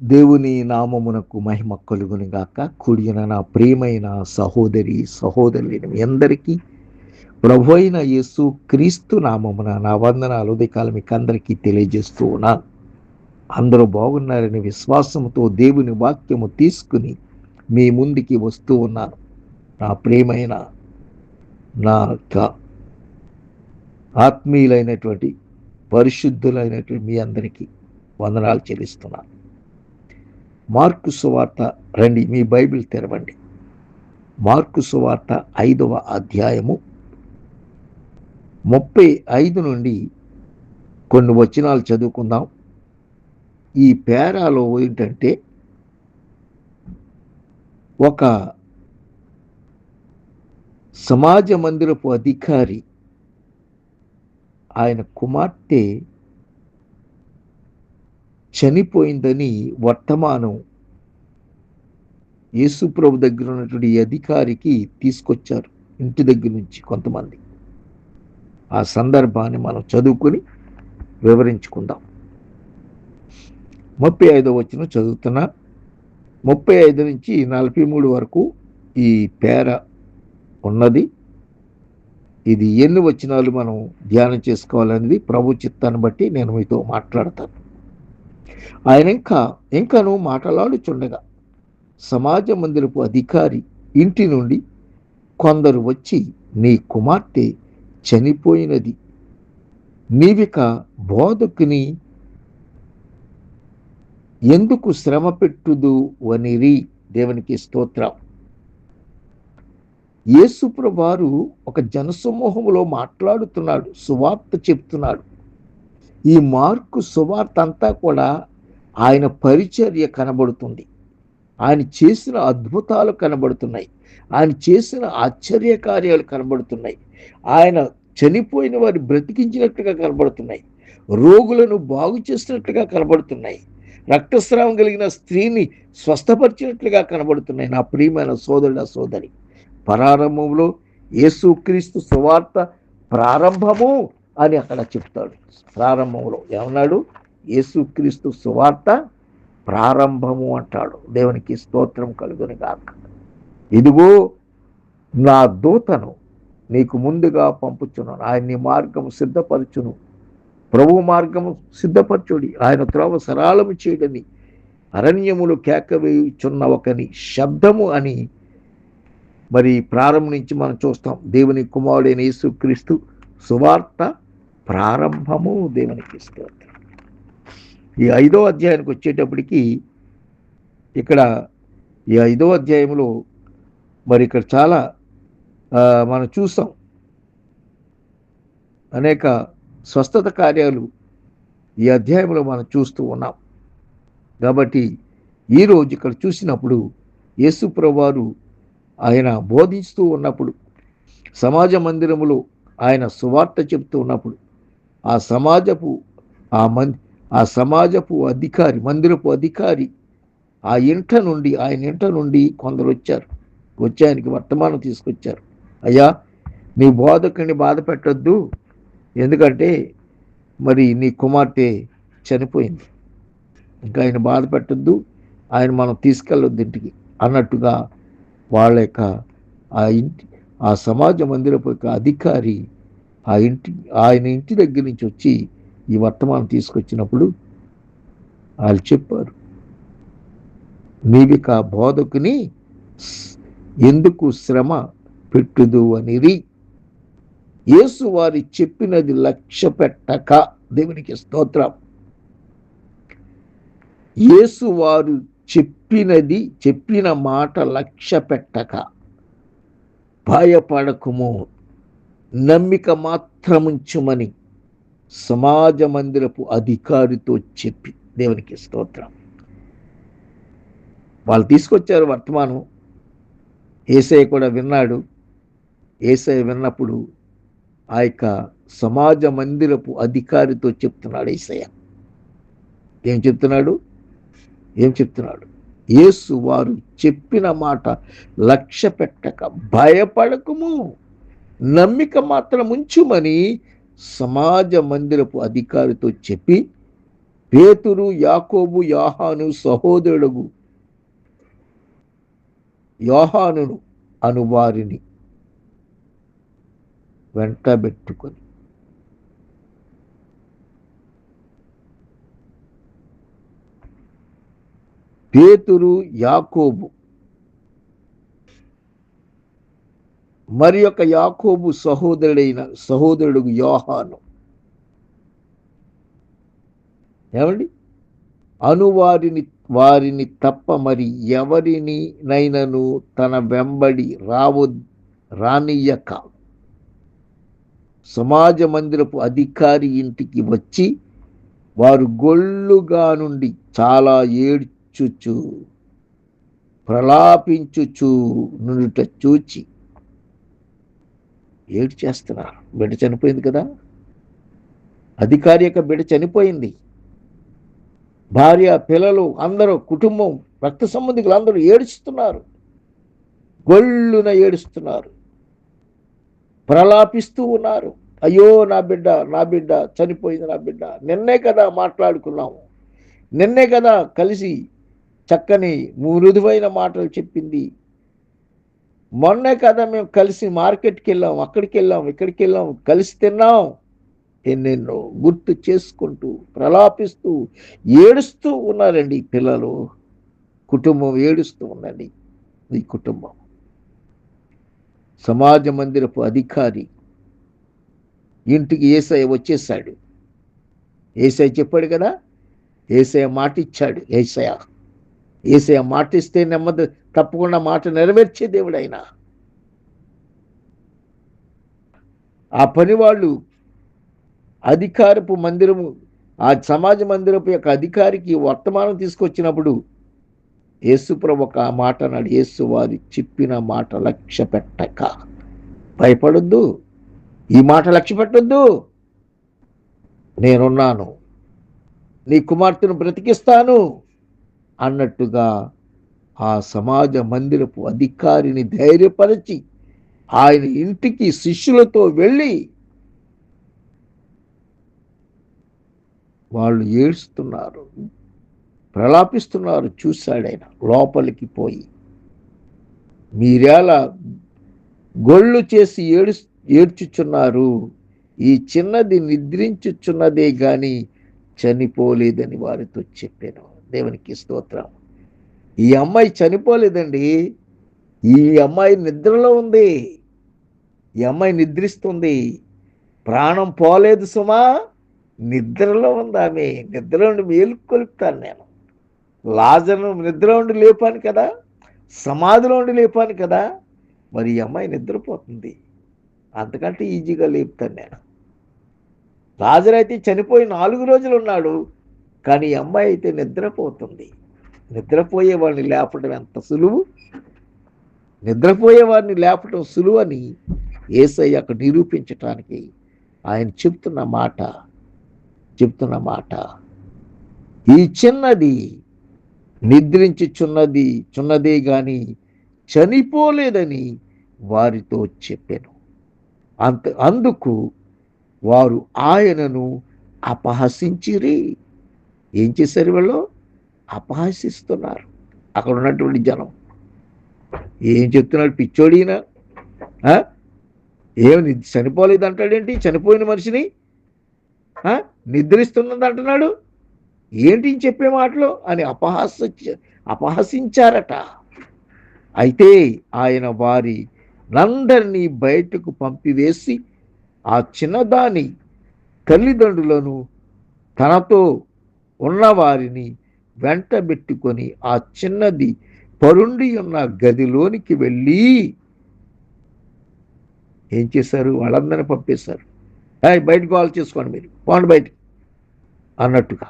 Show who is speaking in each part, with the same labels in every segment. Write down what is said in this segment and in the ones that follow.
Speaker 1: దేవుని నామమునకు మహిమ కలుగును గాక. కూడిన నా ప్రియమైన సహోదరి సహోదరులైన మీ అందరికీ ప్రభు అయిన యేసు క్రీస్తు నామమున నా వందనాలు ఉదయకాలం మీకు అందరికీ తెలియజేస్తూ ఉన్నాను. అందరూ బాగున్నారని విశ్వాసంతో దేవుని వాక్యము తీసుకుని మీ ముందుకి వస్తూ ఉన్నాను. నా ప్రియమైన నా యొక్క ఆత్మీయులైనటువంటి పరిశుద్ధులైనటువంటి మీ అందరికీ వందనాలు చెల్లిస్తున్నాను. మార్కు సువార్త రండి, మీ బైబిల్ తెరవండి. మార్కు సువార్త 5వ అధ్యాయము 35 నుండి కొన్ని వచనాలు చదువుకుందాం. ఈ పేరాలో ఏంటంటే ఒక సమాజ మందిరపు అధికారి ఆయన కుమార్తె చనిపోయిందని వర్తమానం యేసుప్రభు దగ్గర ఉన్నటువంటి ఈ అధికారికి తీసుకొచ్చారు. ఇంటి దగ్గర నుంచి కొంతమంది. ఆ సందర్భాన్ని మనం చదువుకొని వివరించుకుందాం. 35వ వచనం చదువుతున్నా. 35 నుంచి 43 వరకు ఈ పేర ఉన్నది. ఇది ఎన్ని వచనాలు మనం ధ్యానం చేసుకోవాలనేది ప్రభు చిత్తాన్ని బట్టి నేను మీతో మాట్లాడతాను. ఆయన ఇంకను మాట్లాడుచుండగా సమాజ మందిరపు అధికారి ఇంటి నుండి కొందరు వచ్చి, నీ కుమార్తె చనిపోయినది, నీవిక బోధకుని ఎందుకు శ్రమ పెట్టుదు అనిరి. దేవునికి స్తోత్రం. యేసుప్రభు వారు ఒక జనసమూహములో మాట్లాడుతున్నాడు, సువార్త చెప్తున్నాడు. ఈ మార్కు సువార్త అంతా కూడా ఆయన పరిచర్య కనబడుతుంది. ఆయన చేసిన అద్భుతాలు కనబడుతున్నాయి. ఆయన చేసిన ఆశ్చర్య కార్యాలు కనబడుతున్నాయి. ఆయన చనిపోయిన వారిని బ్రతికించినట్టుగా కనబడుతున్నాయి. రోగులను బాగు చేసినట్లుగా కనబడుతున్నాయి. రక్తస్రావం కలిగిన స్త్రీని స్వస్థపరిచినట్లుగా కనబడుతున్నాయి. నా ప్రియమైన సోదరుడ సోదరి, ప్రారంభంలో యేసుక్రీస్తు సువార్త ప్రారంభము అని అక్కడ చెప్తాడు. ప్రారంభంలో ఏమన్నాడు? యేసుక్రీస్తు సువార్త ప్రారంభము అంటాడు. దేవునికి స్తోత్రం కలుగును గాక. ఇదిగో నా దూతను నీకు ముందుగా పంపుచున్నాను, ఆయన నీ మార్గము సిద్ధపరచును. ప్రభు మార్గము సిద్ధపరచుడి, ఆయన త్రోవ సరళము చేయడని అరణ్యములు కేకవేయుచున్న ఒకని శబ్దము అని మరి ప్రారంభం నుంచి మనం చూస్తాం. దేవుని కుమారుడైన యేసుక్రీస్తు సువార్త ప్రారంభము. దేవునికి స్తోత్రం. ఈ 5వ అధ్యాయానికి వచ్చేటప్పటికి ఇక్కడ ఈ 5వ అధ్యాయంలో మరి ఇక్కడ చాలా మనం చూసాం. అనేక స్వస్థత కార్యాలు ఈ అధ్యాయంలో మనం చూస్తూ ఉన్నాం. కాబట్టి ఈరోజు ఇక్కడ చూసినప్పుడు యేసుప్రభు వారు ఆయన బోధిస్తూ ఉన్నప్పుడు, సమాజ మందిరములో ఆయన సువార్త చెప్తూ ఉన్నప్పుడు, ఆ సమాజపు అధికారి, మందిరపు అధికారి ఆయన ఇంట నుండి కొందరు వచ్చారు. వచ్చి ఆయనకి వర్తమానం తీసుకొచ్చారు. అయ్యా, నీ బోధకుని బాధ పెట్టొద్దు, ఎందుకంటే మరి నీ కుమార్తె చనిపోయింది, ఇంకా ఆయన బాధ పెట్టొద్దు, ఆయన మనం తీసుకెళ్ళొద్దు ఇంటికి అన్నట్టుగా వాళ్ళ యొక్క ఆ సమాజ మందిరపు యొక్క అధికారి ఆయన ఇంటి దగ్గర నుంచి వచ్చి ఈ వర్తమానం తీసుకొచ్చినప్పుడు వాళ్ళు చెప్పారు, నీవిక బోధకుని ఎందుకు శ్రమ పెట్టుదు అనిరి. యేసు వారి చెప్పినది లక్ష్య పెట్టక, దేవునికి స్తోత్రం. యేసు వారు చెప్పిన మాట లక్ష్య పెట్టక, భయపడకుము, నమ్మిక మాత్రముంచుమని సమాజ మందిరపు అధికారితో చెప్పి. దేవునికి స్తోత్రం. వాళ్ళు తీసుకొచ్చారు వర్తమానం. యేసయ్య కూడా విన్నాడు. యేసయ్య విన్నప్పుడు ఆ యొక్క సమాజ మందిరపు అధికారితో చెప్తున్నాడు. యేసయ్య ఏం చెప్తున్నాడు? యేసు వారు చెప్పిన మాట లక్ష్య పెట్టక, భయపడకుము, నమ్మిక మాత్రం ఉంచుమని సమాజ మందిరపు అధికారితో చెప్పి పేతురు, యాకోబు, యోహాను సహోదరుడు యోహానును అను వారిని వెంటబెట్టుకొని పేతురు, యాకోబు, మరి యొక్క యాకోబు సహోదరుడు యోహాను ఏమండి వారిని తప్ప మరి ఎవరినైనను తన వెంబడి రానియ్యక సమాజ మందిరపు అధికారి ఇంటికి వచ్చి వారు గొల్లుగా నుండి చాలా ఏడ్చుచు ప్రలాపించుచు నుండుట చూచి ఏడ్చేస్తున్నారు. బిడ్డ చనిపోయింది కదా, అధికారి యొక్క బిడ్డ చనిపోయింది. భార్య, పిల్లలు, అందరూ, కుటుంబం, రక్త సంబంధికులు అందరూ ఏడుస్తున్నారు, గొల్లున ఏడుస్తున్నారు, ప్రలాపిస్తూ ఉన్నారు. అయ్యో నా బిడ్డ చనిపోయింది, నా బిడ్డ. నిన్నే కదా మాట్లాడుకున్నాము, నిన్నే కదా కలిసి చక్కని మృదువైన మాటలు చెప్పింది, మొన్నే కదా మేము కలిసి మార్కెట్కి వెళ్ళాం, అక్కడికి వెళ్ళాం, ఇక్కడికి వెళ్ళాం, కలిసి తిన్నాం. ఎన్నెన్నో గుర్తు చేసుకుంటూ ప్రలాపిస్తూ ఏడుస్తూ ఉన్నారండి పిల్లలు, కుటుంబం ఏడుస్తూ ఉన్నది. ఈ కుటుంబం సమాజ మందిరపు అధికారి ఇంటికి యేసయ్య వచ్చేసాడు. యేసయ్య చెప్పాడు కదా, యేసయ్య మాట ఇచ్చాడు. యేసయ్య మాట ఇస్తే నెమ్మది తప్పకుండా మాట నెరవేర్చే దేవుడు ఆయన. ఆ పని వాళ్ళు అధికారపు మందిరము, ఆ సమాజ మందిరపు యొక్క అధికారికి వర్తమానం తీసుకొచ్చినప్పుడు యేసుప్రభు ఒక మాట అన్నాడు. యేసు వారి చెప్పిన మాట లక్ష్య పెట్టక, భయపడొద్దు, ఈ మాట లక్ష్య పెట్టొద్దు, నేనున్నాను, నీ కుమార్తెను బ్రతికిస్తాను అన్నట్టుగా ఆ సమాజ మందిరపు అధికారిని ధైర్యపరిచి ఆయన ఇంటికి శిష్యులతో వెళ్ళి వాళ్ళు ఏడుస్తున్నారు, ప్రలాపిస్తున్నారు చూశాడు ఆయన. లోపలికి పోయి మీరేలా గొళ్ళు చేసి ఏడ్చుచున్నారు, ఈ చిన్నది నిద్రించుచున్నదే గాని చనిపోలేదని వారితో చెప్పాను. దేవునికి స్తోత్రం. ఈ అమ్మాయి చనిపోలేదండి, ఈ అమ్మాయి నిద్రలో ఉంది, ఈ అమ్మాయి నిద్రిస్తుంది, ప్రాణం పోలేదు సుమా, నిద్రలో ఉంది ఆమె. నిద్ర ఉండి మేలుకొలుపుతాను నేను. లాజరును నిద్ర ఉండి లేపాను కదా, సమాధిలో ఉండి లేపాను కదా, మరి ఈ అమ్మాయి నిద్రపోతుంది, అంతకంటే ఈజీగా లేపుతాను నేను. లాజరు అయితే చనిపోయి 4 రోజులు ఉన్నాడు, కానీ ఈ అమ్మాయి అయితే నిద్రపోతుంది. నిద్రపోయేవాడిని లేపడం ఎంత సులువు, నిద్రపోయేవాడిని లేపడం సులువని యేసయ్య అక్కడ నిరూపించటానికి ఆయన చెప్తున్న మాట, ఈ చిన్నది నిద్రించుచున్నదే గాని చనిపోలేదని వారితో చెప్పాను. అందుకు వారు ఆయనను అపహసించిరి. ఏం చేశారు వీళ్ళు? అపహసిస్తున్నారు. అక్కడ ఉన్నటువంటి జనం ఏం చెప్తున్నాడు? పిచ్చోడినా, ఏమి చనిపోలేదు అంటాడేంటి? చనిపోయిన మనిషిని నిద్రిస్తున్నది అంటున్నాడు ఏంటి చెప్పే మాటలు అని అపహసించారట. అయితే ఆయన వారినందరినీ బయటకు పంపివేసి ఆ చిన్నదాని తల్లిదండ్రులను తనతో ఉన్నవారిని వెంటబెట్టుకొని ఆ చిన్నది పరుండి ఉన్న గదిలోనికి వెళ్ళి ఏం చేశారు? వాళ్ళందరినీ పంపేశారు. బయటకు కాల్ చేసుకోండి, మీరు పోండి బయట అన్నట్టుగా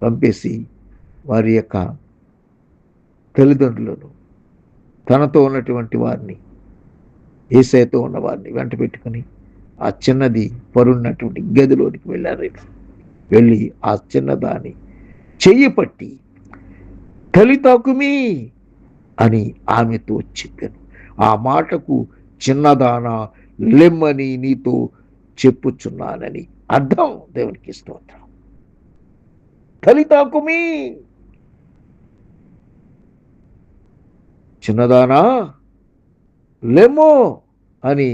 Speaker 1: పంపేసి వారి యొక్క తల్లిదండ్రులను తనతో ఉన్నటువంటి వారిని, యేసయ్యతో ఉన్న వారిని వెంట పెట్టుకుని ఆ చిన్నది పరున్నటువంటి గదిలోనికి వెళ్ళారు. వెళ్ళి ఆ చిన్నదాన్ని చెయ్యి పట్టి తలితాకుమి అని ఆమెతో చెప్పాను. ఆ మాటకు చిన్నదానా లెమ్మని నీతో చెప్పుచున్నానని అర్థం. దేవునికి స్తోత్రం. తలితాకుమి, చిన్నదానా లెమ్మో అని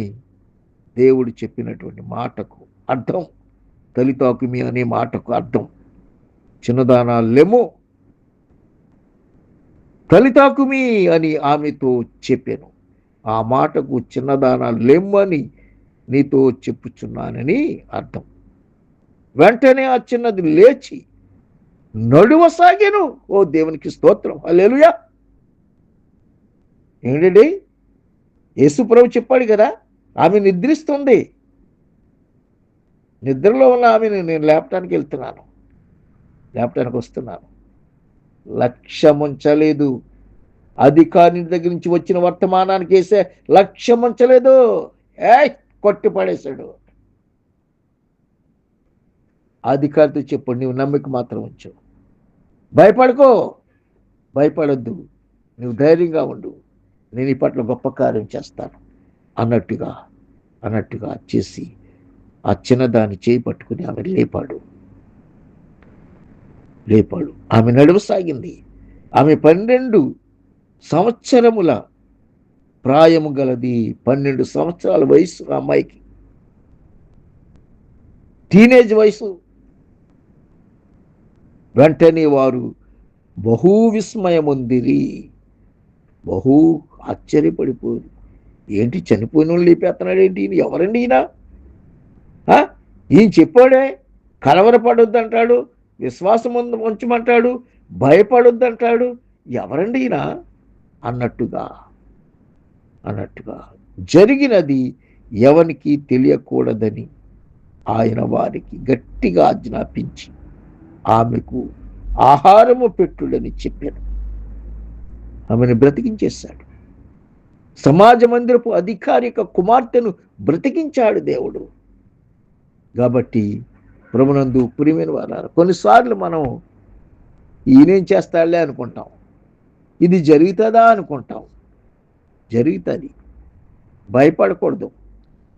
Speaker 1: దేవుడు చెప్పినటువంటి మాటకు అర్థం, తలితాకుమి అనే మాటకు అర్థం చిన్నదానా లెమ్మో, తలితాకుమి అని ఆమెతో చెప్పాను. ఆ మాటకు చిన్నదానా లెమ్మని నీతో చెప్పుచున్నానని అర్థం. వెంటనే ఆ చిన్నది లేచి నడువసాగాను. ఓ దేవునికి స్తోత్రం, హల్లెలూయా. ఏంటండి, యేసు ప్రభు చెప్పాడు కదా, ఆమె నిద్రిస్తుంది. నిద్రలో ఉన్న ఆమెను నేను లేపటానికి వెళ్తున్నాను, లేపటానికి వస్తున్నాను. లక్ష్యం ఉంచలేదు. అధికారి దగ్గర నుంచి వచ్చిన వర్తమానానికి వేసే లక్ష్యం ఉంచలేదు. కొట్టి పడేశాడు. అధికారితో చెప్పు, నీవు నమ్మిక మాత్రం ఉంచు, భయపడుకో, భయపడొద్దు, నువ్వు ధైర్యంగా ఉండు, నేను ఈ పట్ల గొప్ప కార్యం చేస్తాను అన్నట్టుగా చేసి ఆ చిన్నదాన్ని చేయి పట్టుకుని ఆమె లేపాడు. ఆమె నడువసాగింది. ఆమె 12 సంవత్సరముల ప్రాయము గలది. 12 సంవత్సరాల వయసు ఆ అమ్మాయికి, టీనేజ్ వయసు. వెంటనే వారు బహు విస్మయముందిరి, బహు ఆశ్చర్యపడిపోయి, ఏంటి చనిపోయిన వాళ్ళు లేపేస్తున్నాడు ఏంటి, ఎవరండి ఈయన? ఈయన చెప్పాడే కలవరపడొద్దు అంటాడు, విశ్వాసం ఉంచమంటాడు, భయపడొద్దు అంటాడు, ఎవరండి ఈయన అన్నట్టుగా జరిగినది ఎవరికి తెలియకూడదని ఆయన వారికి గట్టిగా ఆజ్ఞాపించి ఆమెకు ఆహారము పెట్టుడని చెప్పాను. ఆమెను బ్రతికించేశాడు. సమాజ మందిరపు అధికారి యొక్క కుమార్తెను బ్రతికించాడు దేవుడు. కాబట్టి ప్రభునందు ప్రియమైన వారు, కొన్నిసార్లు మనం ఈయనేం చేస్తాడులే అనుకుంటాం, ఇది జరుగుతుందా అనుకుంటాం. జరుగుతుంది. భయపడకూడదు,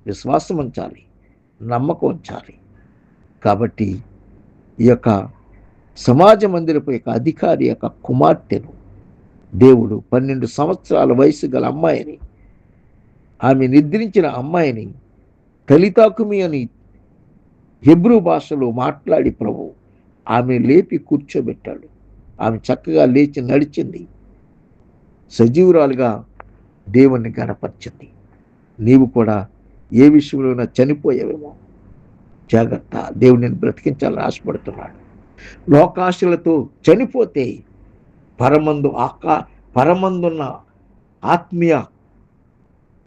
Speaker 1: విశ్వాసం ఉంచాలి, నమ్మకం ఉంచాలి. కాబట్టి ఈ యొక్క సమాజ మందిరపు యొక్క అధికారి యొక్క కుమార్తెను దేవుడు 12 సంవత్సరాల వయసు గల అమ్మాయిని, ఆమె నిద్రించిన అమ్మాయిని తలితాకుమి అని హెబ్రూ భాషలో మాట్లాడి ప్రభు ఆమె లేపి కూర్చోబెట్టాడు. ఆమె చక్కగా లేచి నడిచింది, సజీవురాలుగా దేవుణ్ణి గణపరిచింది. నీవు కూడా ఏ విషయంలోనైనా చనిపోయావేమో, జాగ్రత్త, దేవుడిని బ్రతికించాలని ఆశపడుతున్నాడు. లోకాశలతో చనిపోతే పరమందున్న ఆత్మీయ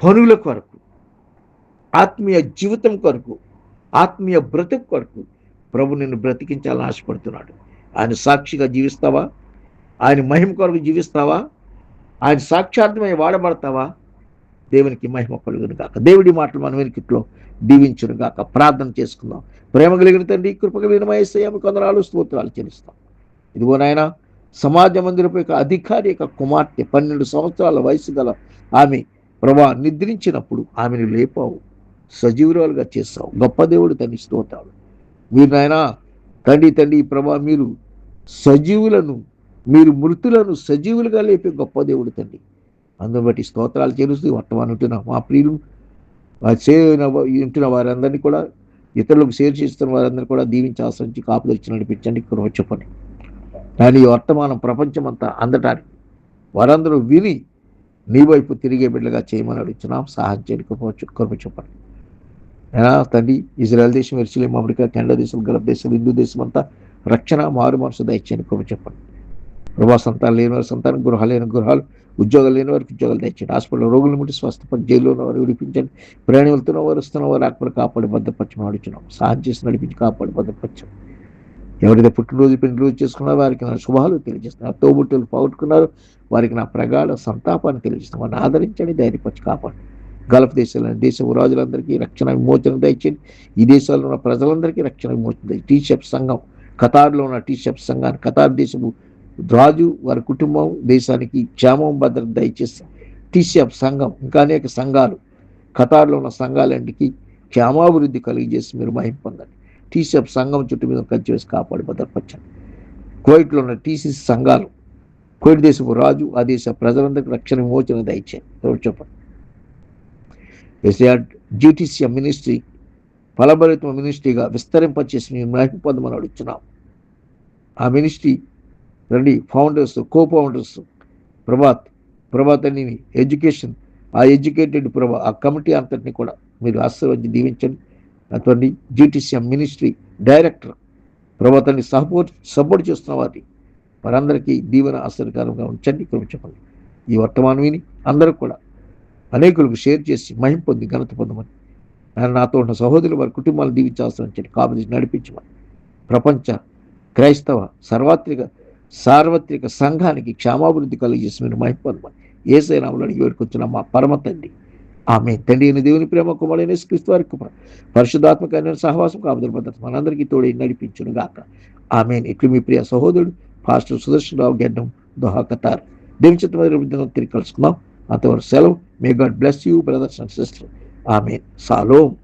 Speaker 1: పనుల కొరకు, ఆత్మీయ జీవితం కొరకు, ఆత్మీయ బ్రతుకు కొరకు ప్రభు నిన్ను బ్రతికించాలని ఆశపడుతున్నాడు. ఆయన సాక్షిగా జీవిస్తావా? ఆయన మహిమ కొరకు జీవిస్తావా? ఆయన సాక్షార్థమై వాడబడతావా? దేవునికి మహిమ కలుగును గాక. దేవుడి మాటలు మన వెనుకట్లో దీవించును గాక. ప్రార్థన చేసుకుందాం. ప్రేమ కలిగిన తండ్రి, కృప కలిగిన యేసయ్య, కొందనాలు స్తోత్రాలు చెల్లిస్తాం. ఇదిగో నాయన, సమాజ మందిరపు యొక్క అధికారి యొక్క కుమార్తె 12 సంవత్సరాల వయసు గల ఆమె ప్రభా నిద్రించినప్పుడు ఆమెను లేపావు, సజీవురాలుగా చేస్తావు. గొప్ప దేవుడు తండ్రి, స్తోత్రాలు. మీరు నాయన తండ్రి ప్రభా, మీరు మృతులను సజీవులుగా లేపే గొప్ప దేవుడు తండ్రి. అందుని బట్టి స్తోత్రాలు చెల్లిస్తూ వర్తమానం ఉంటున్నాం. మా ప్రియులు వింటున్న వారందరినీ కూడా, ఇతరులకు షేర్ చేస్తున్న వారందరినీ కూడా దీవించి ఆశ్రయించి కాపుదలిచి నడిపించండి, కృప చెప్పండి. కానీ ఈ వర్తమానం ప్రపంచమంతా అందటానికి వారందరూ విని నీ వైపు తిరిగే బిడ్డలుగా చేయమని అడుగుతున్నాం. సహాయం చేయండి, కృప చెప్పండి. తండ్రి, ఇజ్రాయెల్ దేశం, యెరూషలేము, అమెరికా, కెనడా దేశం, గల్ఫ్ దేశం, హిందూ దేశం అంతా రక్షణ, మారు మనసు దయచేయండి, కృప చెప్పండి. ప్రభా, సంతానం లేని వారి సంతానం, గృహాలు లేని గృహాలు, ఉద్యోగాలు లేని వారికి ఉద్యోగాలు తెచ్చండి. హాస్పిటల్లో రోగులను ముట్టి స్వస్థపడి, జైల్లో ఉన్న వారు విడిపించండి. ప్రయాణం వెళ్తున్న వారు, వస్తున్న వారు ఆత్మలు కాపాడి భద్రపరచమని అడుగుతున్నాం. సహాయం చేసి నడిపించి కాపాడి భద్రపరచం. ఎవరైతే పుట్టినరోజు పెళ్లిరోజు చేసుకున్నారో వారికి నా శుభాలు తెలియజేస్తున్నారు. తోబుట్టులు పోగొట్టుకున్నారు వారికి నా ప్రగాఢ సంతాపాన్ని తెలియజేస్తున్నాం. వారిని ఆదరించండి, ధైర్యపరిచి కాపాడండి. గల్ఫ్ దేశాలను, దేశ రాజులందరికీ రక్షణ విమోచన దయచేయండి. ఈ దేశాల్లో ఉన్న ప్రజలందరికీ రక్షణ విమోచన దయచేయండి. టీషప్ సంఘం, ఖతార్లో ఉన్న టీషప్ సంఘాన్ని, ఖతార్ దేశము రాజు వారి కుటుంబం దేశానికి క్షేమం భద్రత దయచేసి, టీషప్ సంఘం ఇంకా అనేక సంఘాలు, ఖతార్లో ఉన్న సంఘాలన్నిటికీ క్షేమాభివృద్ధి కలిగజేసి మీరు మహిమ పొందండి. టీషప్ సంఘం చుట్టూ మీద కంచి వేసి కాపాడి భద్రపరచండి. కువైట్లో ఉన్న టీసీసీ సంఘాలు, కువైట్ దేశపు రాజు, ఆ దేశ ప్రజలందరికీ రక్షణ విమోచన దయచేయండి. చెప్పండి. జీటీసీఎం మినిస్ట్రీ ఫలభరిత మినిస్ట్రీగా విస్తరింపచేసి మేము మహిమ పొందమని అడుగుతున్నాం. ఆ మినిస్ట్రీ రండి ఫౌండర్స్, కో ఫౌండర్స్ ప్రభాత్ అని ఎడ్యుకేషన్, ఆ ఎడ్యుకేటెడ్ ఆ కమిటీ అంతటిని కూడా మీరు ఆశీర్వదించి దీవించండి. అటువంటి జీటీసీఎం మినిస్ట్రీ డైరెక్టర్ ప్రభాతాన్ని సపోర్ట్ చేస్తున్న వారందరికీ దీవెన ఆశీర్వాదకరంగా ఉంచండి. చెప్పండి. ఈ వర్తమానం విని అందరూ కూడా అనేకులకు షేర్ చేసి మహిమ పొంది ఘనత పొందమని, నాతో ఉన్న సహోదరులు వారి కుటుంబాలను దీవించాల్సిన కాపుదీ నడిపించమని, ప్రపంచ క్రైస్తవ సార్వత్రిక సంఘానికి క్షేమాభివృద్ధి కలిగజేసి మీరు మహిమ పొందమని యేసయ్య నామములో అడిగి వేడుకొంచున్న మా పరమ తండ్రి. ఆమె తండ్రి అయిన దేవుని ప్రేమ, కుమారుడైన యేసుక్రీస్తు వారి కృప, పరిశుద్ధాత్మక సహవాసం, కాపుదల భద్రత మనందరికీ తోడై నడిపించును గాక. ఆమెన్. ఇట్లు మీ ప్రియ సహోదరుడు పాస్టర్ సుదర్శన్ రావు గెడ్డం, దోహా, ఖతార్. దేవుని చిత్తమైన తిరిగి కలుసుకుందాం. అంతవరకు సెలవు. May God bless you brothers and sister. Amen. Shalom.